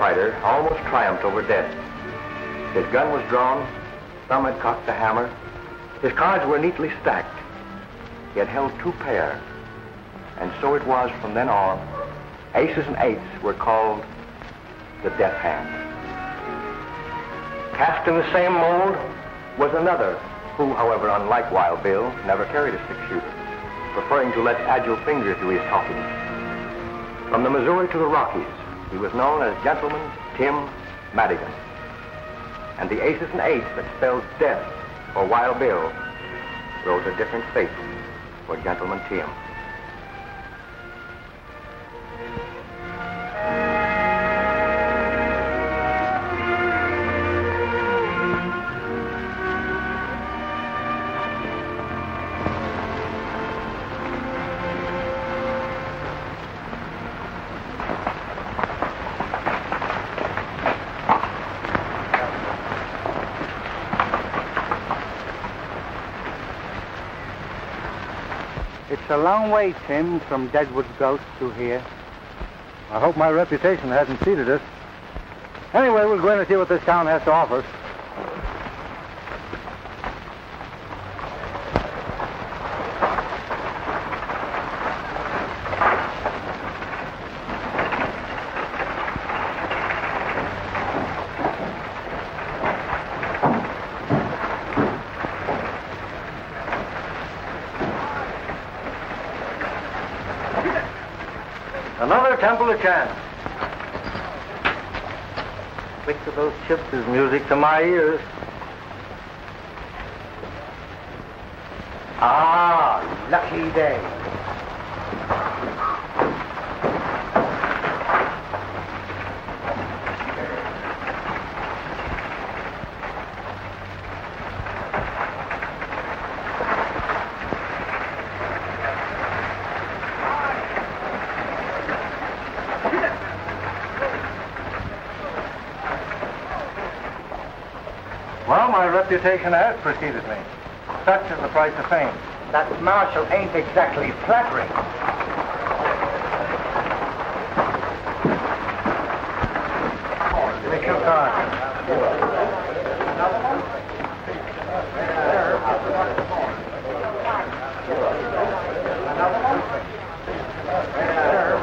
fighter almost triumphed over death. His gun was drawn, some had cocked the hammer. His cards were neatly stacked. He had held 2 pair, and so it was from then on. Aces and eights were called the death hand. Cast in the same mold was another, who, however, unlike Wild Bill, never carried a 6-shooter, preferring to let agile fingers do his talking. From the Missouri to the Rockies, he was known as Gentleman Tim Madigan. And the aces and eights that spelled death for Wild Bill wrote a different fate for Gentleman Tim. It's a long way, Tim, from Deadwood Gulch to here. I hope my reputation hasn't cheated us. Anyway, we'll go in and see what this town has to offer. Another temple of chance. Click of those chips is music to my ears. Ah, lucky day. Well, my reputation has preceded me. Such is the price of fame. That marshal ain't exactly flattering. Take your card.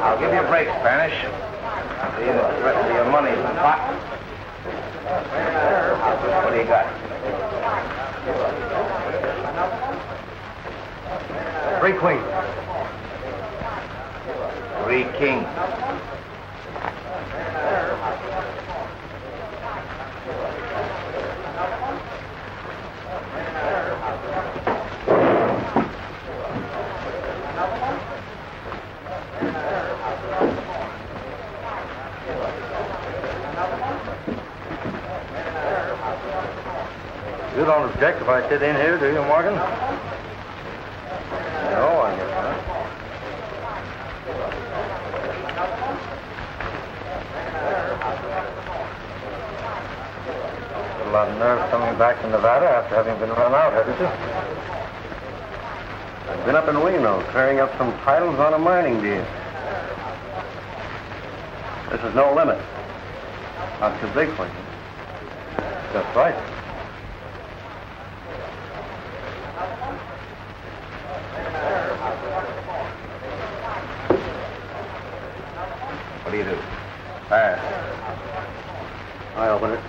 I'll give you a break, Spanish. The rest of your money's in the pot. What do you got? 3 queens. 3 kings. You don't object if I sit in here, do you, Morgan? No, I guess not. A lot of nerve coming back to Nevada after having been run out, haven't you? I've been up in Reno, clearing up some titles on a mining deal. This is no limit. Not too big for you. Just right. What do you do? Pass. I open it.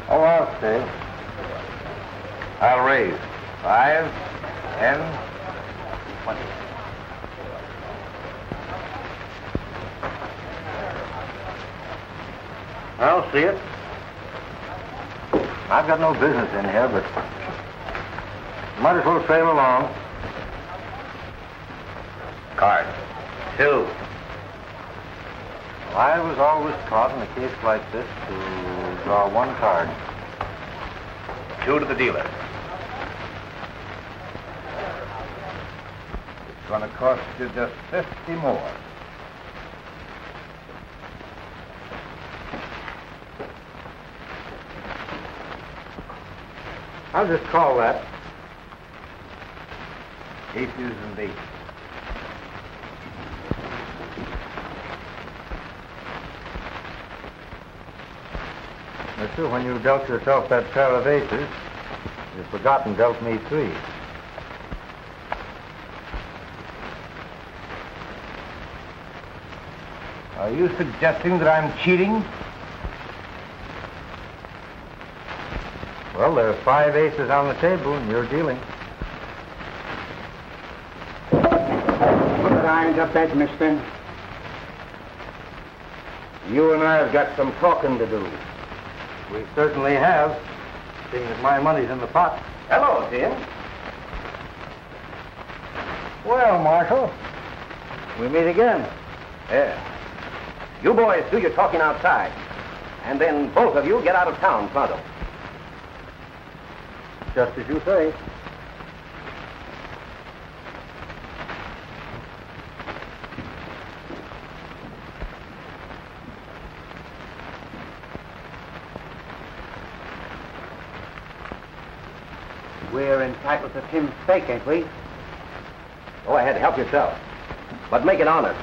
Oh, I'll stay. I'll raise. 5, 10, 20. I'll see it. I've got no business in here, but might as well sail along. Card. 2. Well, I was always taught in a case like this to draw 1 card. 2 to the dealer. It's going to cost you just 50 more. I'll just call that. Aces and eights. Marshal, when you dealt yourself that pair of aces, you've forgotten dealt me 3. Are you suggesting that I'm cheating? Well, there are 5 aces on the table, and you're dealing. Time to bed, mister. You and I have got some talking to do. We certainly have, seeing that my money's in the pot. Hello, Tim. Well, Marshal, we meet again. Yeah. You boys do your talking outside, and then both of you get out of town pronto. Just as you say. We're entitled to Tim's steak, ain't we? Go ahead, help yourself. But make it honest.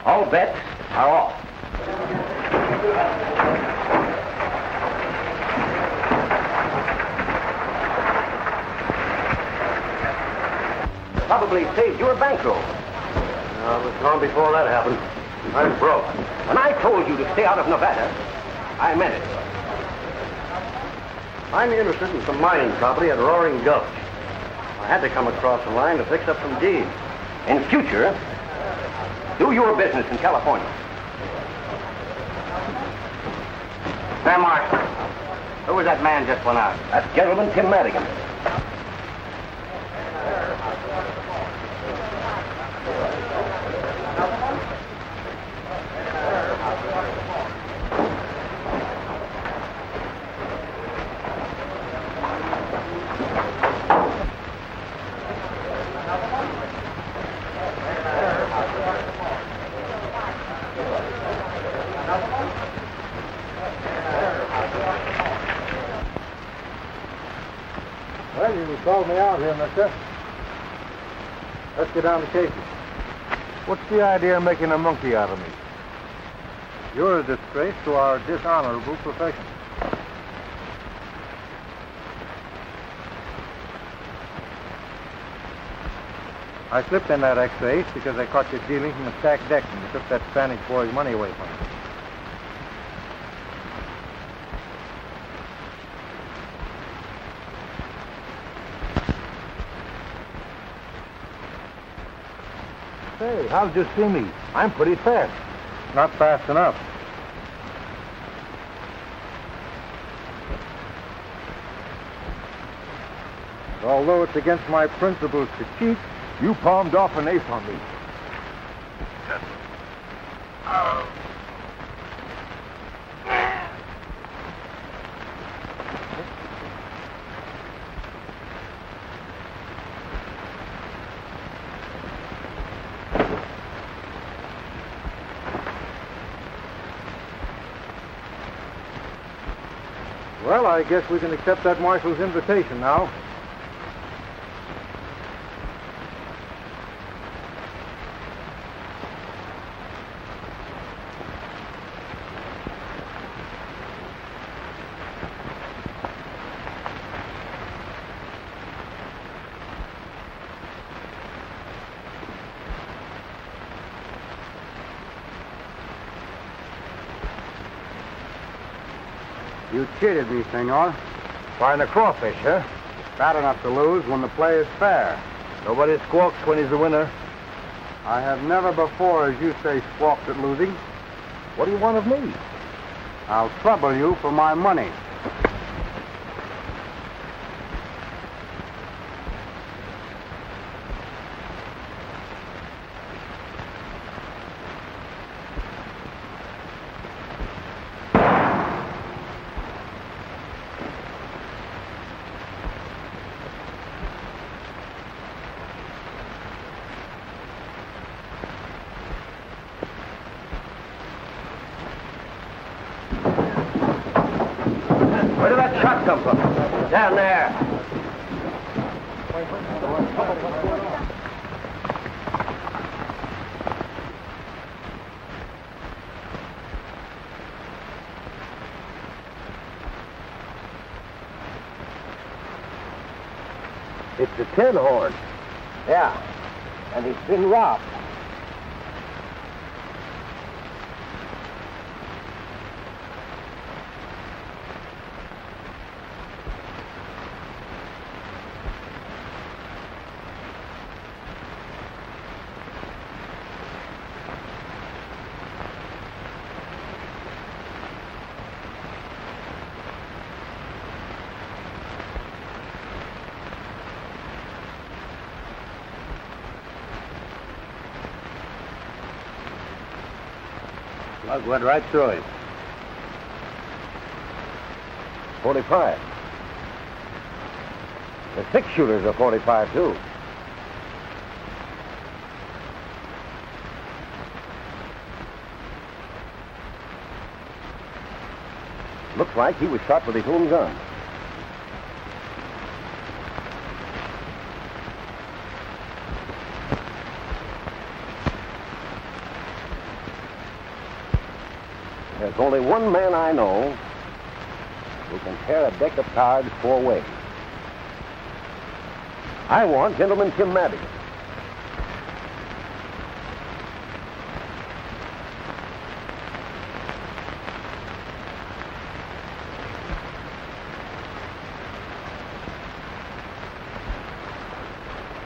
All bets are off. Probably saved your bankroll. I was gone before that happened. I'm broke. When I told you to stay out of Nevada, I meant it. I'm interested in some mining property at Roaring Gulch. I had to come across the line to fix up some deeds. In future, do your business in California. Sam Marshal, who was that man just went out? That's Gentleman Tim Madigan. Well, you called me out here, mister. Let's get down to cases. What's the idea of making a monkey out of me? You're a disgrace to our dishonorable profession. I slipped in that extra ace because I caught you dealing from a stacked deck and you took that Spanish boy's money away from me. Hey, how did you see me? I'm pretty fast. Not fast enough. Although it's against my principles to cheat, you palmed off an ace on me. Well, I guess we can accept that marshal's invitation now. You cheated me, senor. Flying a crawfish, huh? Bad enough to lose when the play is fair. Nobody squawks when he's the winner. I have never before, as you say, squawked at losing. What do you want of me? I'll trouble you for my money. Where did that shot come from? Down there. It's a tin horn. Yeah, and he's been robbed. Slug went right through him. 45. The six-shooters are 45, too. Looks like he was shot with his own gun. There's only one man I know who can tear a deck of cards 4 ways. I want Gentleman Tim Madigan.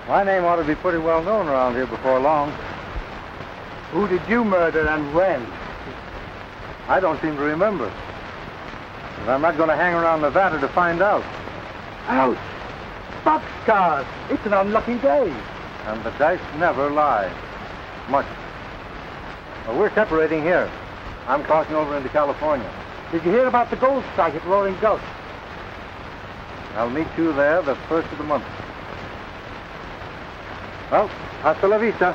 My name ought to be pretty well known around here before long. Who did you murder and when? I don't seem to remember. And I'm not going to hang around Nevada to find out. Ouch! Boxcars! It's an unlucky day. And the dice never lie. Much. Well, we're separating here. I'm crossing over into California. Did you hear about the gold strike at Roaring Gulch? I'll meet you there the first of the month. Well, hasta la vista.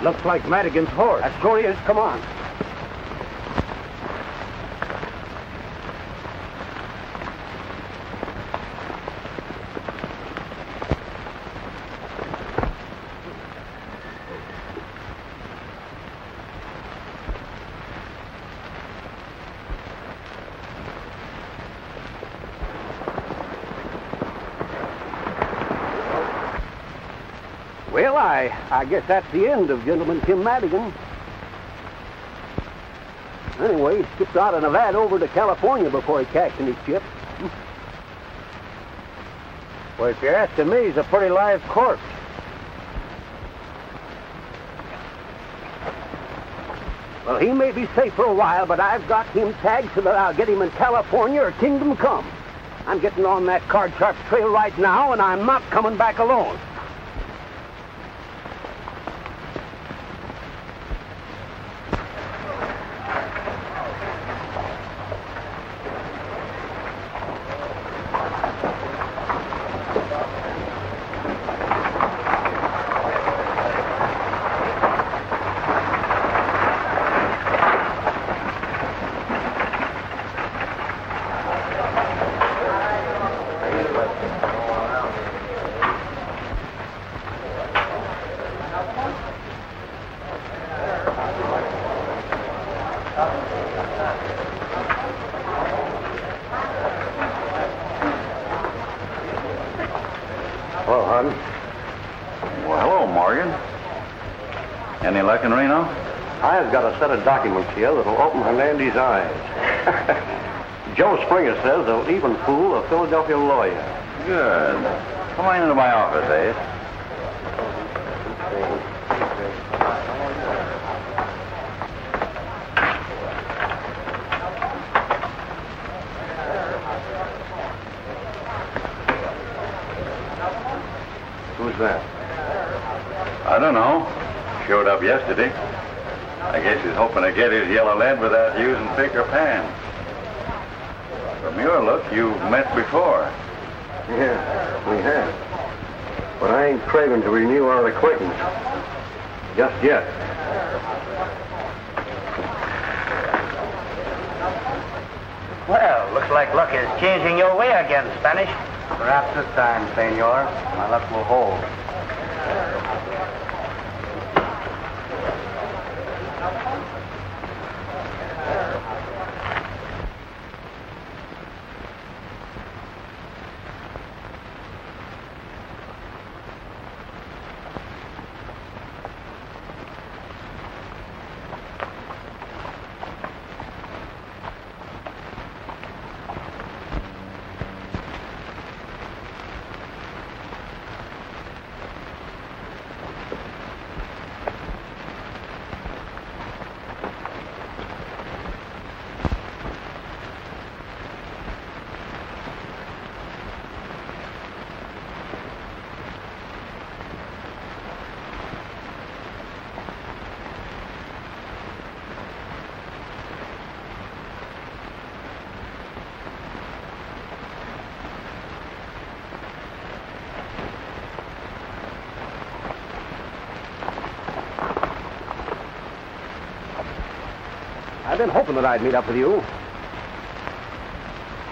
Looks like Madigan's horse. That's sure he is. Come on. Well, I guess that's the end of Gentleman Tim Madigan. Anyway, he skipped out of Nevada over to California before he cashed in his chips. Well, if you're asking me, he's a pretty live corpse. Well, he may be safe for a while, but I've got him tagged so that I'll get him in California or kingdom come. I'm getting on that Card Sharp trail right now, and I'm not coming back alone. Hello, hon. Well, hello, Morgan. Any luck in Reno? I've got a set of documents here that'll open Hernandy's eyes. Joe Springer says they'll even fool a Philadelphia lawyer. Good. Come on into my office, Ace. Who's that? I don't know. Showed up yesterday. I guess he's hoping to get his yellow lead without using pick or pan. From your look, you've met before. Yeah, we have. But I ain't craving to renew our acquaintance. Just yet. Well, looks like luck is changing your way again, Spanish. Perhaps this time, senor, my luck will hold. I've been hoping that I'd meet up with you.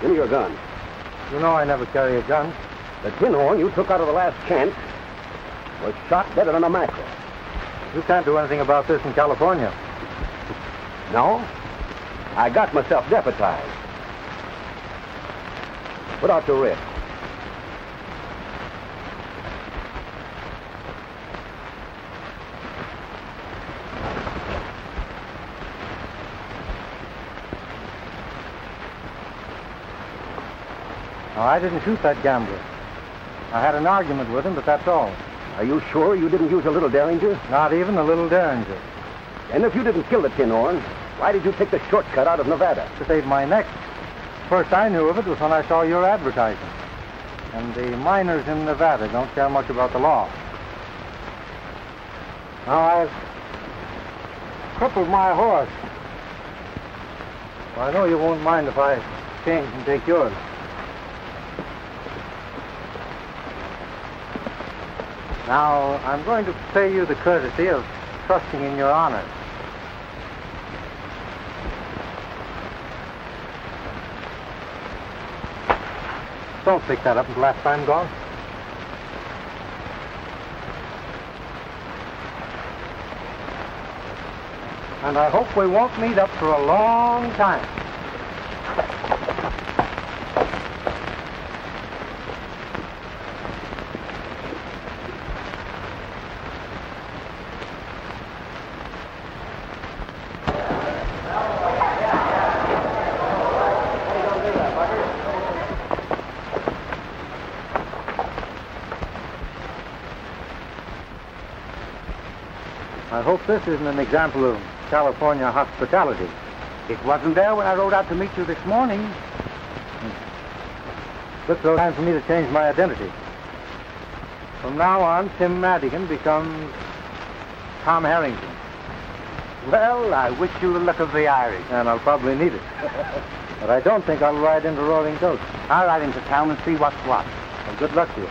Give me your gun. You know I never carry a gun. The tin horn you took out of the last chance was shot deader than a mackerel. You can't do anything about this in California. No? I got myself deputized. Put out your wrist. No, I didn't shoot that gambler. I had an argument with him, but that's all. Are you sure you didn't use a little derringer? Not even a little derringer. And if you didn't kill the tin horn, why did you take the shortcut out of Nevada? To save my neck. First I knew of it was when I saw your advertising. And the miners in Nevada don't care much about the law. Now I've crippled my horse. Well, I know you won't mind if I change and take yours. Now, I'm going to pay you the courtesy of trusting in your honor. Don't pick that up until after I'm gone. And I hope we won't meet up for a long time. I hope this isn't an example of California hospitality. It wasn't there when I rode out to meet you this morning. Looks so time for me to change my identity. From now on, Tim Madigan becomes Tom Harrington. Well, I wish you the luck of the Irish. And I'll probably need it. But I don't think I'll ride into Roaring Goat. I'll ride into town and see what's what. Well, good luck to you.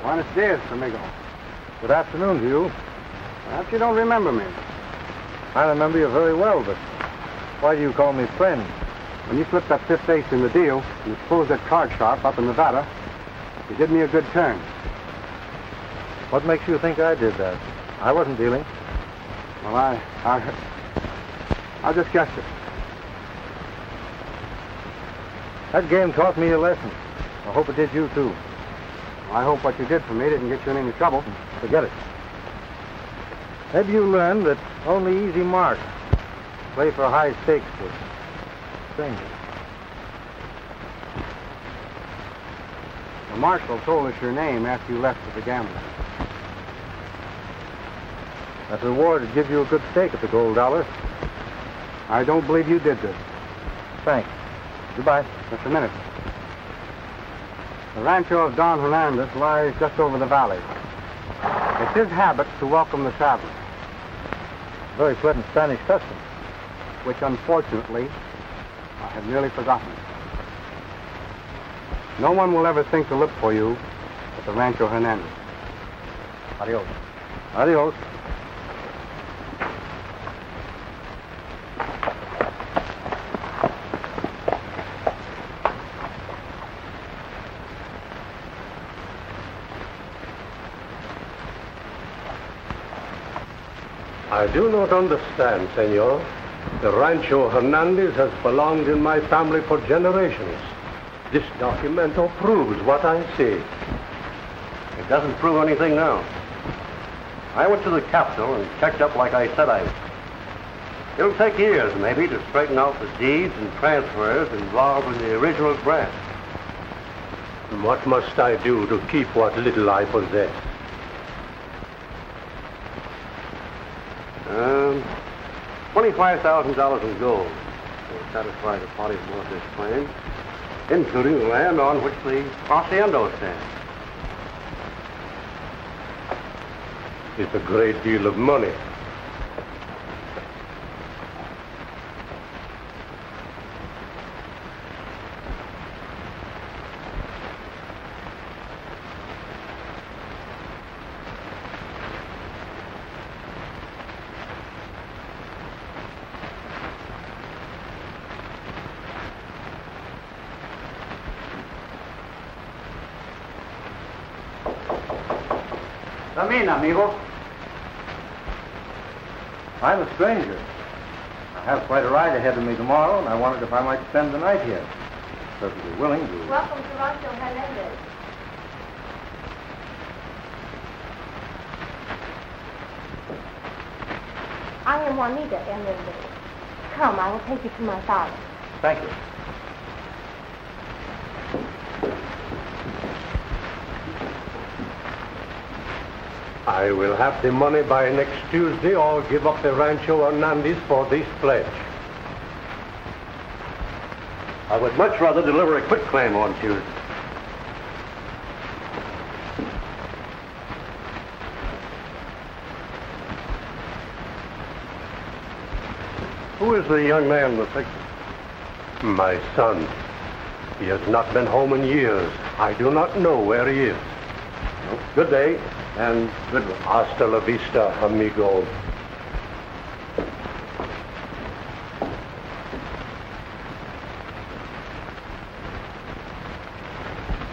Buenos dias, amigo. Good afternoon to you. Perhaps you don't remember me. I remember you very well, but why do you call me friend? When you flipped that fifth ace in the deal and exposed that card sharp up in Nevada, you did me a good turn. What makes you think I did that? I wasn't dealing. Well, I just guessed it. That game taught me a lesson. I hope it did you, too. Well, I hope what you did for me didn't get you in any trouble. Forget it. Maybe you learned that only easy marks play for high stakes with strangers. The marshal told us your name after you left with the gambler. That reward would give you a good stake at the gold dollar. I don't believe you did this. Thanks. Goodbye. Just a minute. The rancho of Don Hernandez lies just over the valley. It's his habit to welcome the traveler. Very pleasant Spanish custom. Which, unfortunately, I have nearly forgotten. No one will ever think to look for you at the Rancho Hernandez. Adios. Adios. I do not understand, senor. The Rancho Hernandez has belonged in my family for generations. This documento proves what I say. It doesn't prove anything now. I went to the capital and checked up like I said I would. It'll take years, maybe, to straighten out the deeds and transfers involved in the original grant. What must I do to keep what little I possess? $25,000 in gold will satisfy the parties who want this claim, including the land on which the hacienda stands. It's a great deal of money. Come in, amigo. I'm a stranger. I have quite a ride ahead of me tomorrow, and I wondered if I might spend the night here. Perfectly willing to. Welcome to Rancho Hernandez. I am Juanita Hernandez. Come, I will take you to my father. Thank you. I will have the money by next Tuesday or give up the Rancho Hernandez for this pledge. I would much rather deliver a quit claim on Tuesday. Who is the young man in the picture? My son. He has not been home in years. I do not know where he is. Well, good day. And good luck. Hasta la vista, amigo.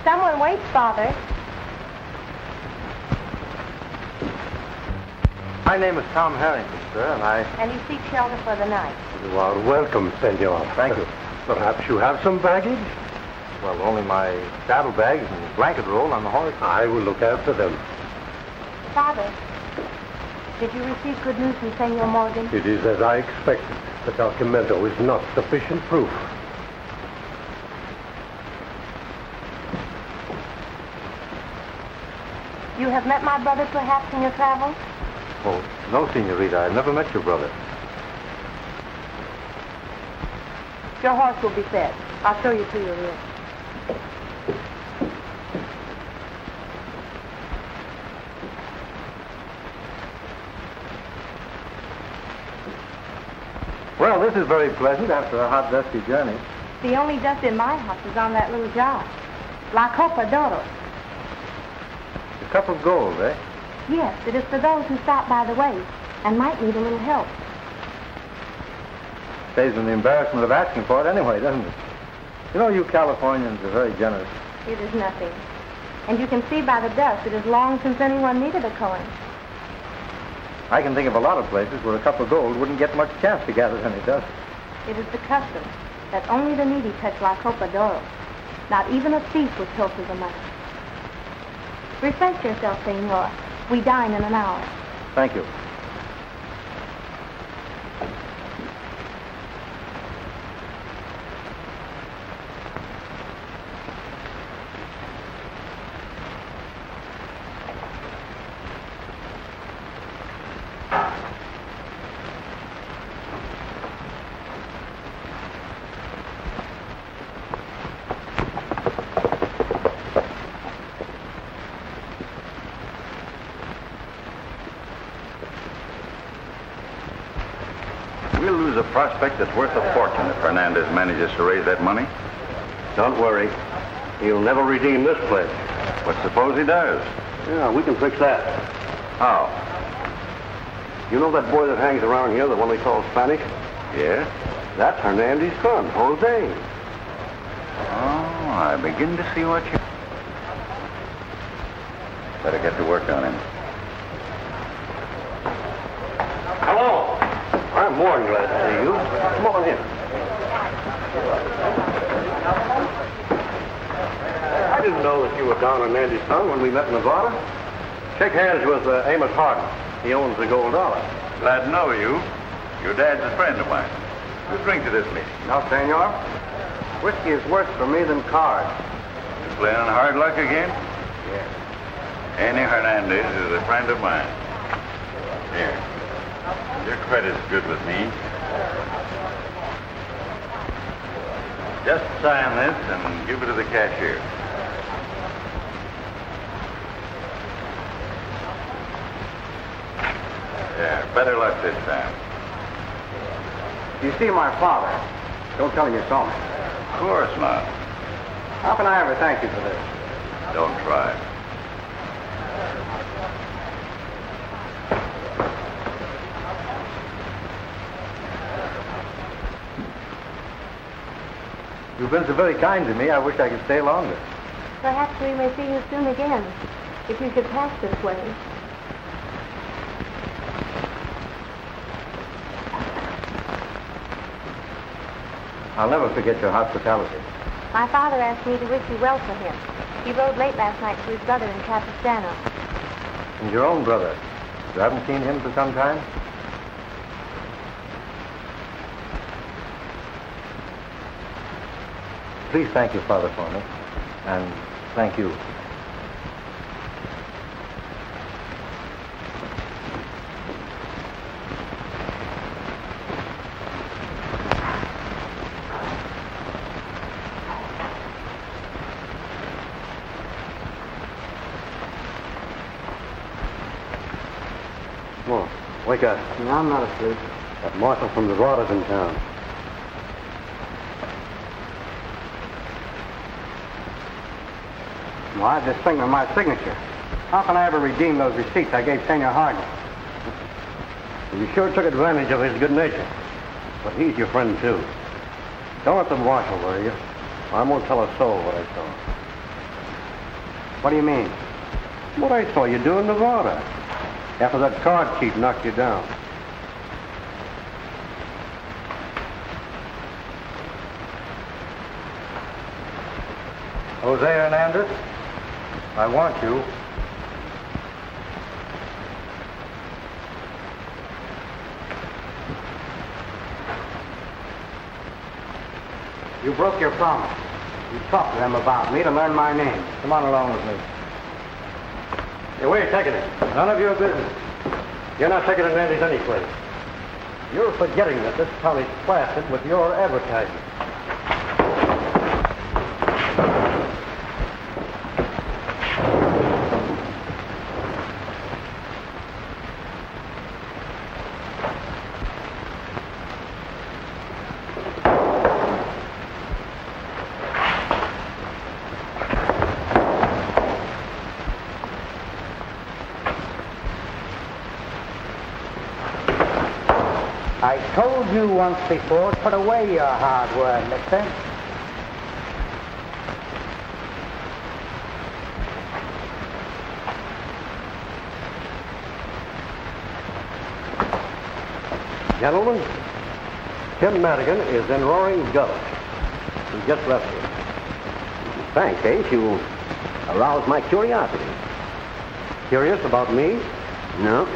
Someone waits, Father. My name is Tom Harrington, sir, And you seek shelter for the night. You are welcome, senor. Thank you. Perhaps you have some baggage? Well, only my saddlebags and blanket roll on the horse. I will look after them. Father, did you receive good news from Senor Morgan? It is as I expected. The documento is not sufficient proof. You have met my brother, perhaps, in your travels? Oh, no, Senorita. I've never met your brother. Your horse will be fed. I'll show you to your room. Well, this is very pleasant after a hot, dusty journey. The only dust in my house is on that little jar. La Copa d'Oro. A cup of gold, eh? Yes, it is for those who stop by the way and might need a little help. Saves them the embarrassment of asking for it anyway, doesn't it? You know, you Californians are very generous. It is nothing. And you can see by the dust it is long since anyone needed a coin. I can think of a lot of places where a cup of gold wouldn't get much chance to gather any dust. It is the custom that only the needy touch La Copa d'Oro. Not even a thief would pilfer the money. Refresh yourself, senor. We dine in an hour. Thank you. We'll lose a prospect that's worth a fortune if Hernandez manages to raise that money. Don't worry. He'll never redeem this place. But suppose he does? Yeah, we can fix that. How? You know that boy that hangs around here, the one they call Spanish? Yes? That's Hernandez's son, Jose. Oh, I begin to see what you... Better get to work on him. Hello. I'm more than glad to see you. Come on in. I didn't know that you were Don Hernandez's son when we met in Nevada. Shake hands with Amos Hardin. He owns the Gold Dollar. Glad to know you. Your dad's a friend of mine. Who drink to this meeting? No, senor. Whiskey is worse for me than cards. You playing on hard luck again? Yes. Annie Hernandez is a friend of mine. Here. Your credit's good with me. Just sign this and give it to the cashier. Yeah, better luck this time. You see my father. Don't tell him you saw me. Of course not. How can I ever thank you for this? Don't try. You've been so very kind to me, I wish I could stay longer. Perhaps we may see you soon again, if you should pass this way. I'll never forget your hospitality. My father asked me to wish you well for him. He rode late last night to his brother in Capistrano. And your own brother. You haven't seen him for some time? Please thank your father for me. And thank you. Come on, wake up. No, I'm not asleep. That marshal from Nevada's in town. Well, I have this thing with my signature. How can I ever redeem those receipts I gave Senor Hardin? You sure took advantage of his good nature. But he's your friend, too. Don't let the marshal worry you. I won't tell a soul what I saw. What do you mean? What I saw you do in Nevada. After that card cheat knocked you down. Jose Hernandez, I want you. You broke your promise. You talked to them about me to learn my name. Come on along with me. Hey, where are you taking it? None of your business. You're not taking Hernandez any place. You're forgetting that this town is plastered with your advertising. I told you once before, put away your hard word, mister. Gentlemen, Tim Madigan is in Roaring Gulch. He just left here. Thanks, Ace. You aroused my curiosity. Curious about me? No.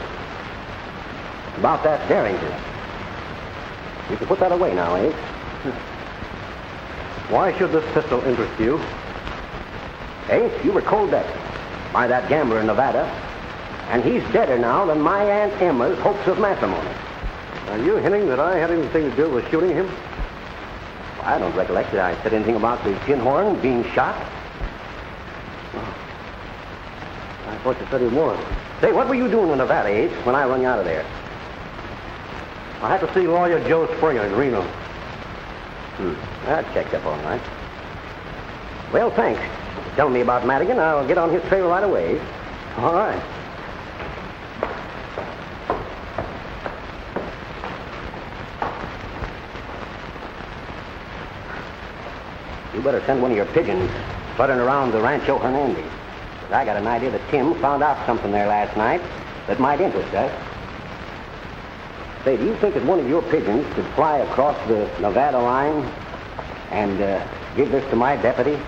About that Darrington. You can put that away now, Ace. Why should this pistol interest you? Ace, you were cold-decked by that gambler in Nevada, and he's deader now than my Aunt Emma's hopes of matrimony. Are you hinting that I had anything to do with shooting him? Well, I don't recollect that I said anything about the tin horn being shot. Oh. I thought you said he was. Say, what were you doing in Nevada, Ace, when I run you out of there? I had to see Lawyer Joe Springer in Reno. That checked up all right. Well, thanks for telling me about Madigan. I'll get on his trail right away. All right. You better send one of your pigeons fluttering around the Rancho Hernandez. I got an idea that Tim found out something there last night that might interest us. Say, do you think that one of your pigeons could fly across the Nevada line and give this to my deputy?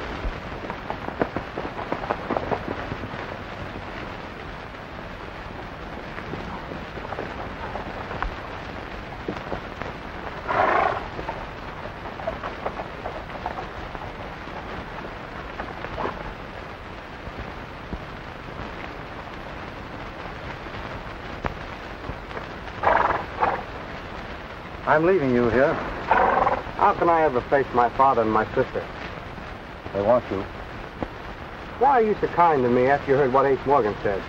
I'm leaving you here. How can I ever face my father and my sister? They want you. Why are you so kind to me after you heard what Ace Morgan said?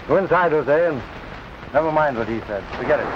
Go inside, Jose, and never mind what he said. Forget it.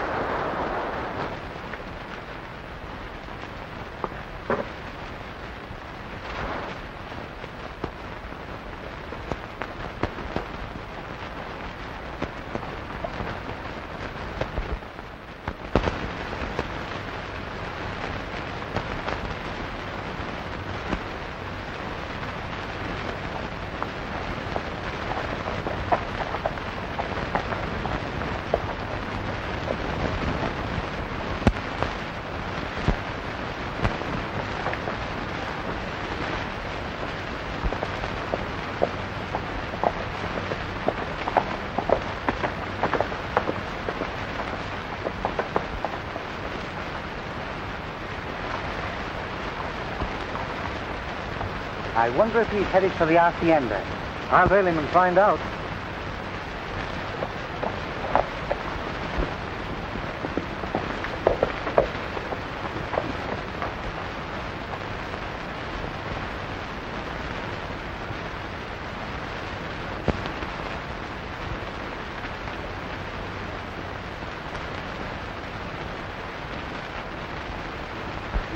I wonder if he's headed for the hacienda. I'll bail him and find out.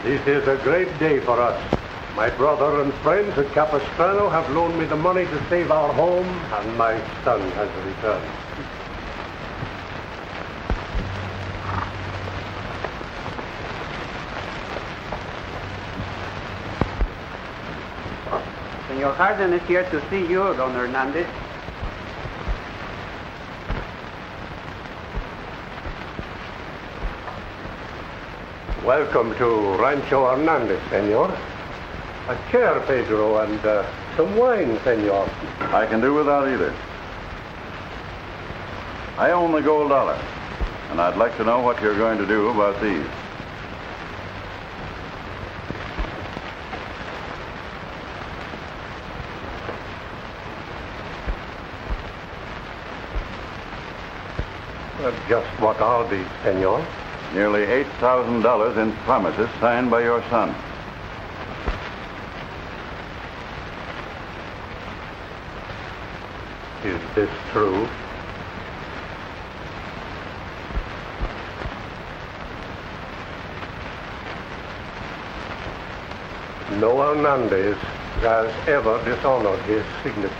This is a great day for us. My brother and friends at Capistrano have loaned me the money to save our home, and my son has returned. Senor Harden is here to see you, Don Hernandez. Welcome to Rancho Hernandez, senor. A chair, Pedro, and some wine, senor. I can do without either. I own the gold dollar, and I'd like to know what you're going to do about these. Just what are these, senor? Nearly $8,000 in promises signed by your son. Is this true? No Hernandez has ever dishonored his signature.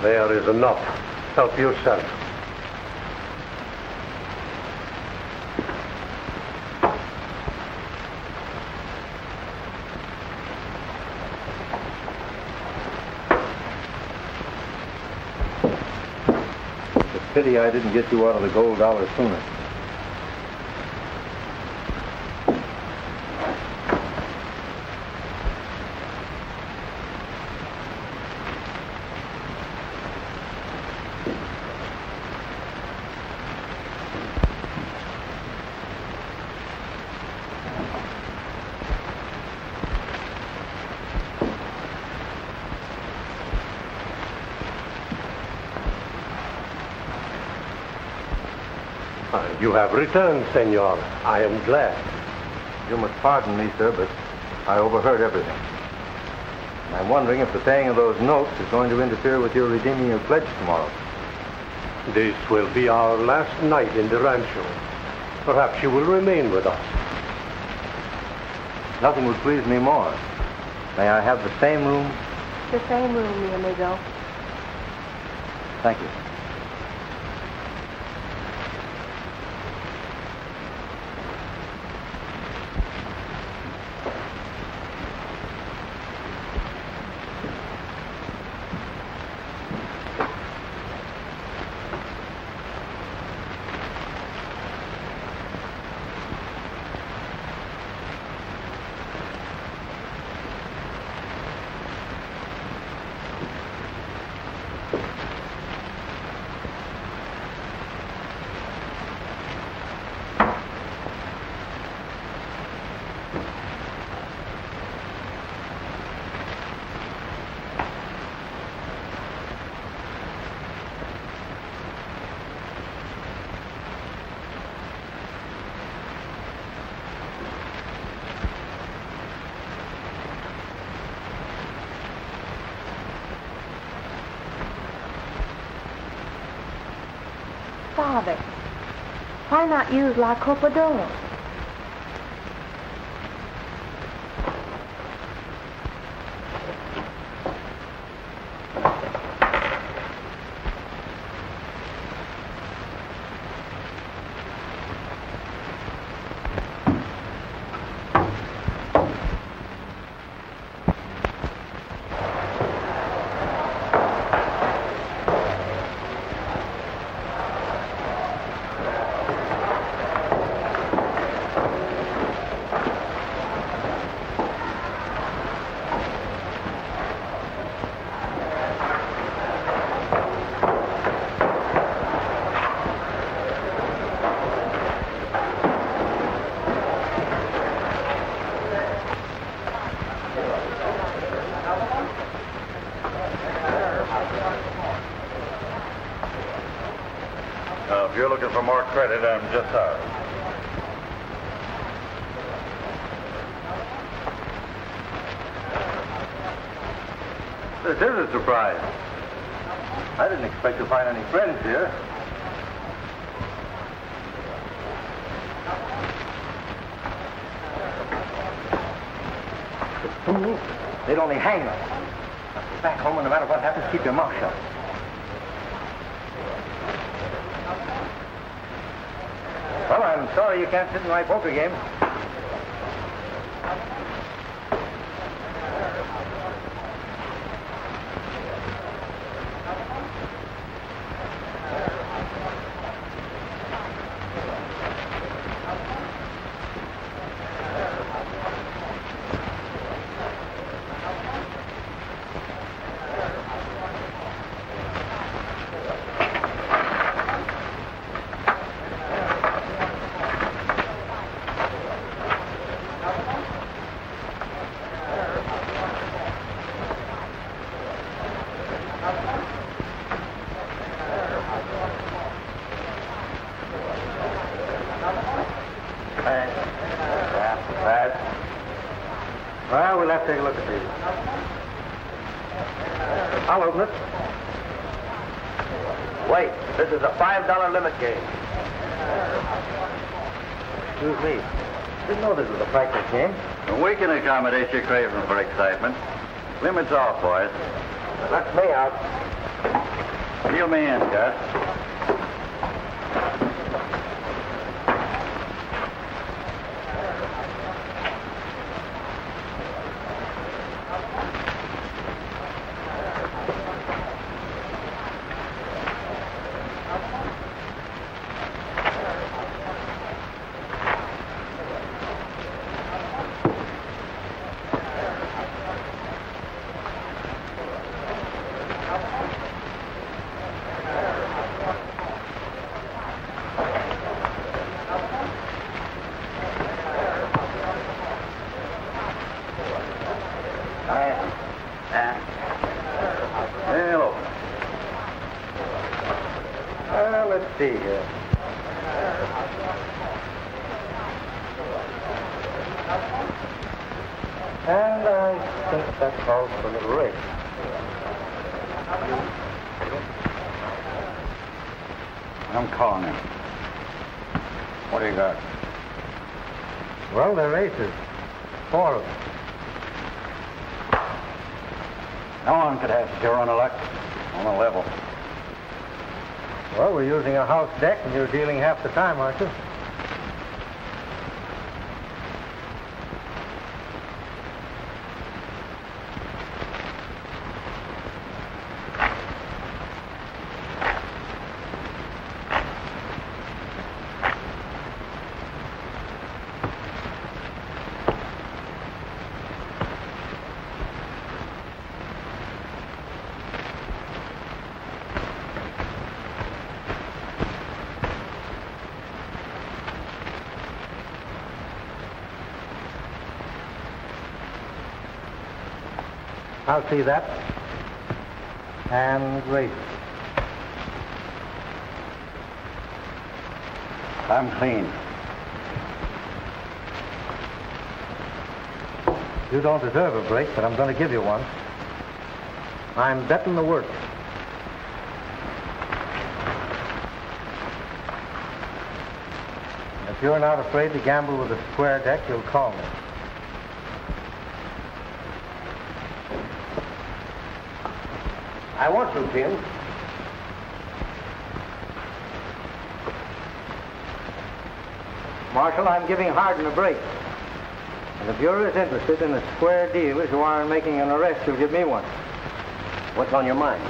There is enough. Help yourself. Pity I didn't get you out of the gold dollar sooner. You have returned, senor. I am glad. You must pardon me, sir, but I overheard everything. And I'm wondering if the paying of those notes is going to interfere with your redeeming your pledge tomorrow. This will be our last night in the rancho. Perhaps you will remain with us. Nothing would please me more. May I have the same room? The same room, mi amigo. Thank you. Father, why not use La Copa d'Oro? If you're looking for more credit, I'm just out. This is a surprise. I didn't expect to find any friends here. The fools, they'd only hang us. Now, get back home, and no matter what happens, keep your mouth shut. Well, I'm sorry you can't sit in my poker game. Well, we'll have to take a look at these. I'll open it. Wait, this is a $5 limit game. Excuse me. Didn't know this was a practice game. We can accommodate your craving for excitement. Limits off, boys. That's me out. Reel me in, Gus. Let's see here. And I think that calls for a little race. I'm calling him. What do you got? Well, they're aces. 4 of them. No one could have your run of luck on a level. Well, we're using a house deck, and you're dealing half the time, aren't you? I'll see that. And race. I'm clean. You don't deserve a break, but I'm going to give you one. I'm betting the works. If you're not afraid to gamble with a square deck, you'll call me. I want to, Tim. Marshal, I'm giving Hardin a break. And if you're as interested in a square deal as you are in making an arrest, you'll give me one. What's on your mind?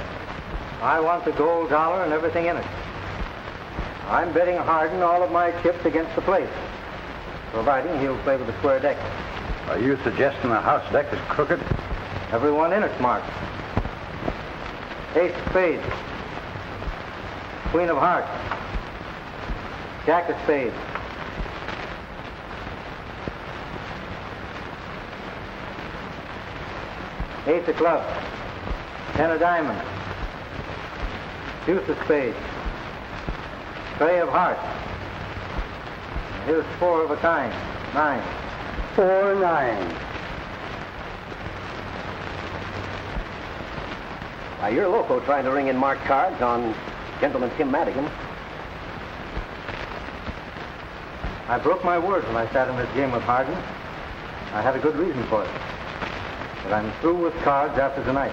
I want the gold dollar and everything in it. I'm betting Hardin all of my chips against the place, providing he'll play with the square deck. Are you suggesting the house deck is crooked? Everyone in it's marked. Ace of spades. Queen of hearts. Jack of spades. Ace of clubs. 10 of diamonds. Deuce of spades. Trey of hearts. Here's 4 of a kind. 9. 4, 9. Why, you're loco trying to ring in marked cards on Gentleman Tim Madigan. I broke my word when I sat in this game with Hardin. I had a good reason for it. But I'm through with cards after tonight.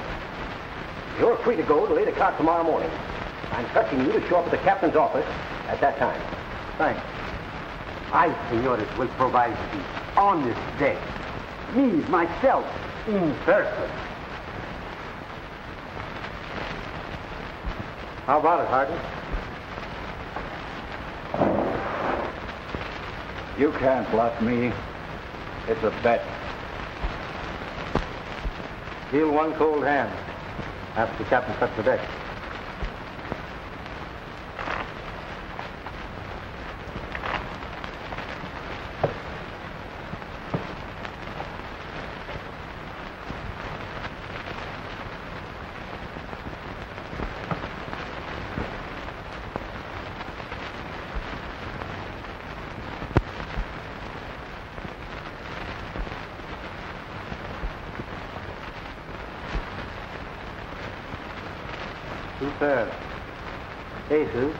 You're free to go to 8 o'clock tomorrow morning. I'm trusting you to show up at the captain's office at that time. Thanks. I, senores, will provide the honest deck. Me, myself, in person. How about it, Hardin? You can't bluff me. It's a bet. Deal one cold hand after the captain cuts the deck. Two pairs. Aces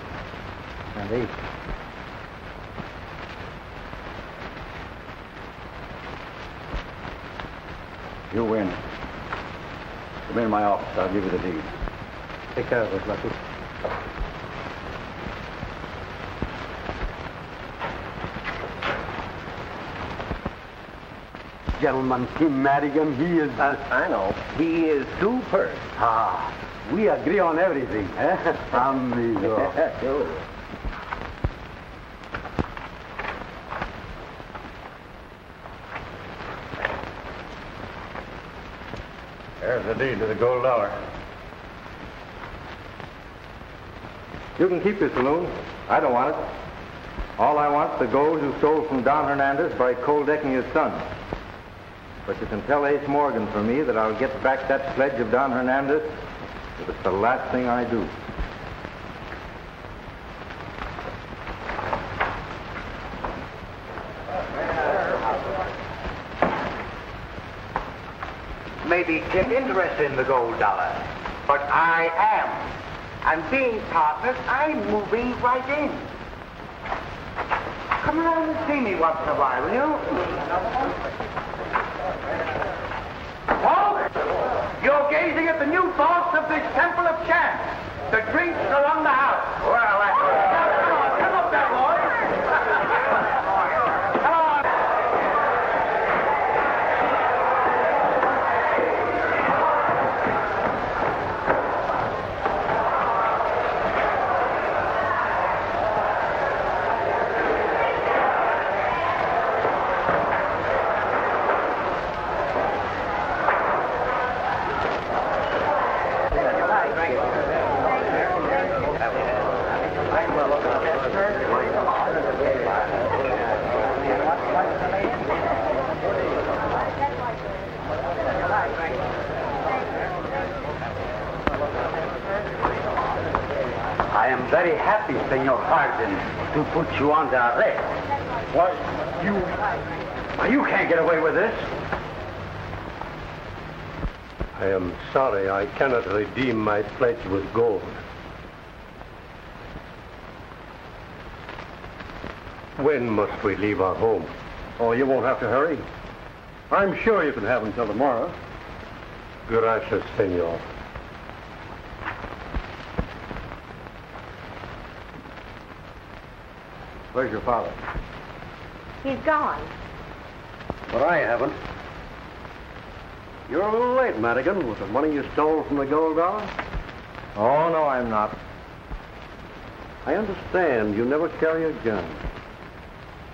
and ace. You win. me in my office. I'll give you the deed. Take care of it, Lucky. Gentleman, Tim Madigan, he is... I know. He is superb. Ah, we agree on everything, eh? Amigo. There's the deed to the gold dollar. You can keep your saloon. I don't want it. All I want is the gold you stole from Don Hernandez by cold decking his son. But you can tell Ace Morgan for me that I'll get back that sledge of Don Hernandez if it's the last thing I do. Maybe Tim interested in the gold dollar, but I am. And being partners, I'm moving right in. Come around and see me once in a while, will you? Oh, you're gazing at the new boss of this Temple of Chance. The drinks are on the house. Well, that's... Come on, come up there, boy. Come on. I am very happy, Senor Harden, to put you under arrest. What? You can't get away with this. I am sorry I cannot redeem my pledge with gold. When must we leave our home? Oh, you won't have to hurry. I'm sure you can have until tomorrow. Gracias, senor. Where's your father? He's gone. But I haven't. You're a little late, Madigan, with the money you stole from the gold dollar. Oh, no, I'm not. I understand you never carry a gun.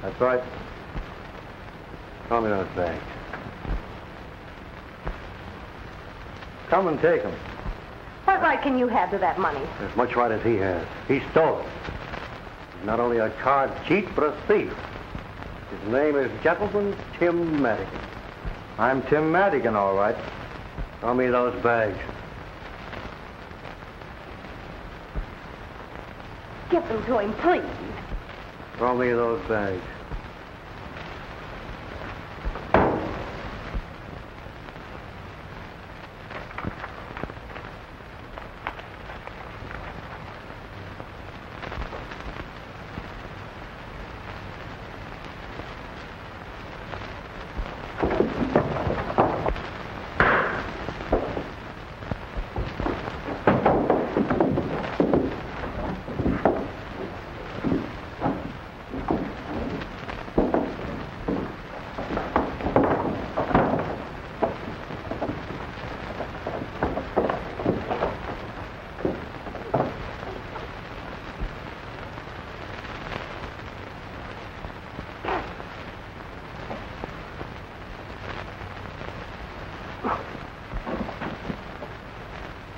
That's right. Call me those bags. Come and take them. What right can you have to that money? As much right as he has. He stole it. He's not only a card cheat, but a thief. His name is Gentleman Tim Madigan. I'm Tim Madigan, all right. Throw me those bags. Give them to him, please. Throw me those bags.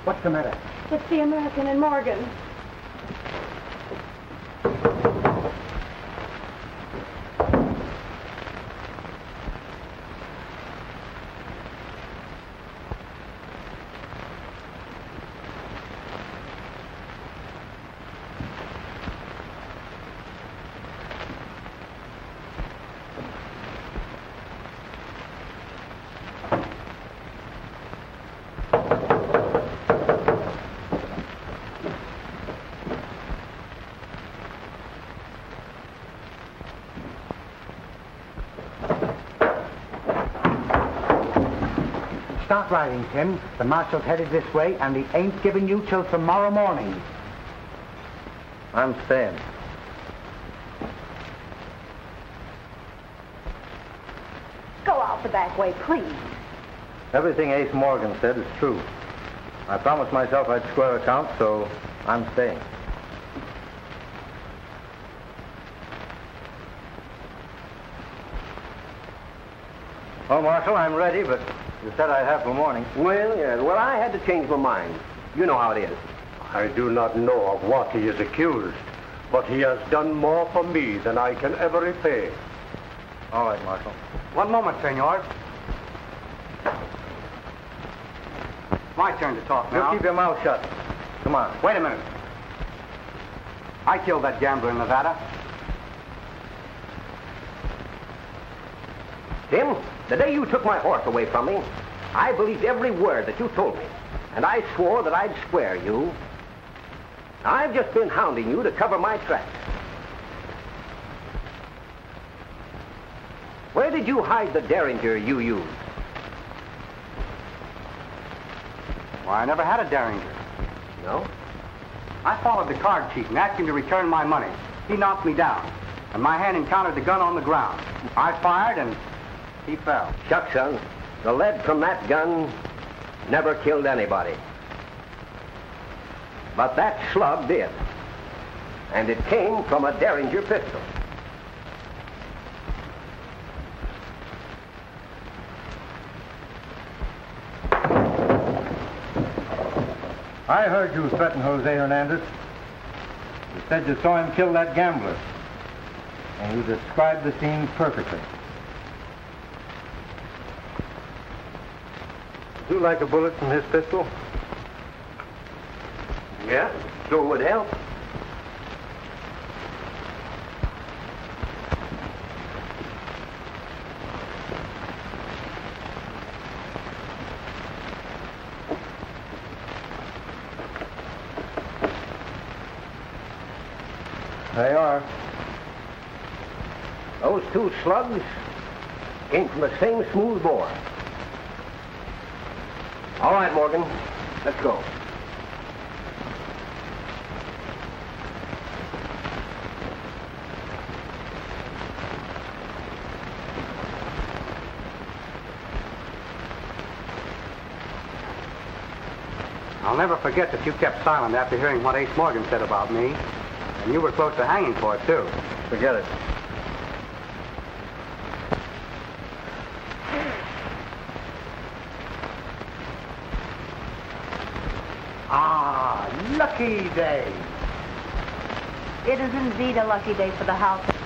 What's the matter? It's the American and Morgan. start riding, Tim. The marshal's headed this way, and he ain't giving you till tomorrow morning. I'm staying. Go out the back way, please. Everything Ace Morgan said is true. I promised myself I'd square accounts, so I'm staying. Well, Marshal, I'm ready, but you said I'd have till morning. Well, yes. Well, I had to change my mind. You know how it is. I do not know of what he is accused, but he has done more for me than I can ever repay. All right, Marshal. One moment, senor. My turn to talk now. You keep your mouth shut. Come on. Wait a minute. I killed that gambler in Nevada. Tim, the day you took my horse away from me, I believed every word that you told me. And I swore that I'd square you. I've just been hounding you to cover my tracks. Where did you hide the derringer you used? Why, I never had a derringer. No? I followed the card cheat and asked him to return my money. He knocked me down, and my hand encountered the gun on the ground. I fired, and he fell. Shucks, son. The lead from that gun never killed anybody. But that slug did. And it came from a derringer pistol. I heard you threaten Jose Hernandez. You said you saw him kill that gambler. And you described the scene perfectly. Would you like a bullet from his pistol? Yeah, sure would help. They are. Those two slugs came from the same smooth bore. All right, Morgan, let's go. I'll never forget that you kept silent after hearing what Ace Morgan said about me. And you were close to hanging for it, too. Forget it. Ah, lucky day. It is indeed a lucky day for the house.